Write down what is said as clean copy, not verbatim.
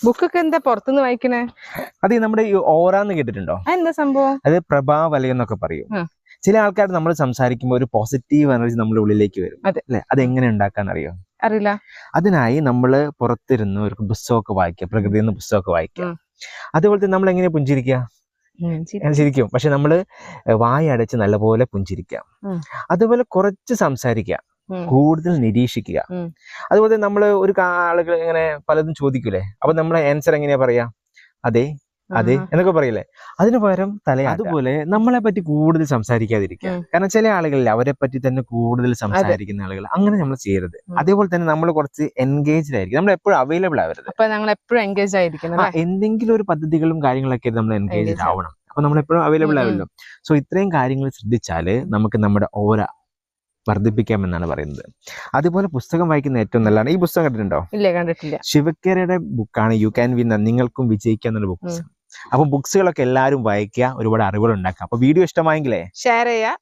ബുക്കൊക്കെ എന്താ പുറത്തുനിന്ന് വായിക്കണേ? അത് നമ്മുടെ ഈ ഓറാന്ന് കേട്ടിട്ടുണ്ടോ? എന്താ സംഭവം? അത് പ്രഭാവലയം എന്നൊക്കെ പറയും. ചില ആൾക്കാർ നമ്മൾ സംസാരിക്കുമ്പോൾ ഒരു പോസിറ്റീവ് എനർജി നമ്മുടെ ഉള്ളിലേക്ക് വരും അല്ലെ? അത് എങ്ങനെ ഉണ്ടാക്കാൻ അറിയോ? അറിയില്ല. അതിനായി നമ്മൾ പുറത്തിരുന്ന് ഒരു പുസ്തകമൊക്കെ വായിക്കുക, പ്രകൃതിയിൽ നിന്ന് പുസ്തകമൊക്കെ വായിക്കുക. അതുപോലെ തന്നെ നമ്മൾ എങ്ങനെ പുഞ്ചിരിക്കുക? ചിരിക്കും, പക്ഷെ നമ്മള് വായടച്ച് നല്ലപോലെ പുഞ്ചിരിക്കുക. അതുപോലെ കുറച്ച് സംസാരിക്കുക, കൂടുതൽ നിരീക്ഷിക്കുക. അതുപോലെ നമ്മൾ ഒരു ആളുകൾ ഇങ്ങനെ പലതും ചോദിക്കൂലേ, അപ്പൊ നമ്മളെ ആൻസർ എങ്ങനെയാ പറയാ? അതെ അതെ എന്നൊക്കെ പറയില്ലേ? അതിന് പകരം അതുപോലെ നമ്മളെ പറ്റി കൂടുതൽ സംസാരിക്കാതിരിക്കുക. കാരണം ചില ആളുകളിൽ അവരെ പറ്റി തന്നെ കൂടുതൽ സംസാരിക്കുന്ന ആളുകൾ, അങ്ങനെ നമ്മൾ ചെയ്യരുത്. അതേപോലെ തന്നെ നമ്മൾ കുറച്ച് എൻഗേജ്ഡ് ആയിരിക്കും, നമ്മൾ എപ്പോഴും അവൈലബിൾ ആവരുത്. എന്തെങ്കിലും ഒരു പദ്ധതികളും കാര്യങ്ങളൊക്കെ നമ്മൾ എൻഗേജ്ഡ് ആവണം. അപ്പൊ നമ്മൾ എപ്പോഴും അവൈലബിൾ ആവല്ലോ. സോ ഇത്രയും കാര്യങ്ങൾ ശ്രദ്ധിച്ചാൽ നമുക്ക് നമ്മുടെ ഓര വർദ്ധിപ്പിക്കാമെന്നാണ് പറയുന്നത്. അതുപോലെ പുസ്തകം വായിക്കുന്ന ഏറ്റവും നല്ലതാണ്. ഈ പുസ്തകം കണ്ടിട്ടുണ്ടോ? ഇല്ല, കണ്ടിട്ടില്ല. ശിവക്കരയുടെ ബുക്കാണ് യു ക്യാൻ വിൻ, നിങ്ങൾക്കും വിജയിക്കാം എന്നുള്ള ബുക്സ്. അപ്പൊ ബുക്സുകളൊക്കെ എല്ലാവരും വായിക്കുക, ഒരുപാട് അറിവുകൾ ഉണ്ടാക്കുക. അപ്പൊ വീഡിയോ ഇഷ്ടമായെങ്കിലേ ഷെയർ ചെയ്യുക,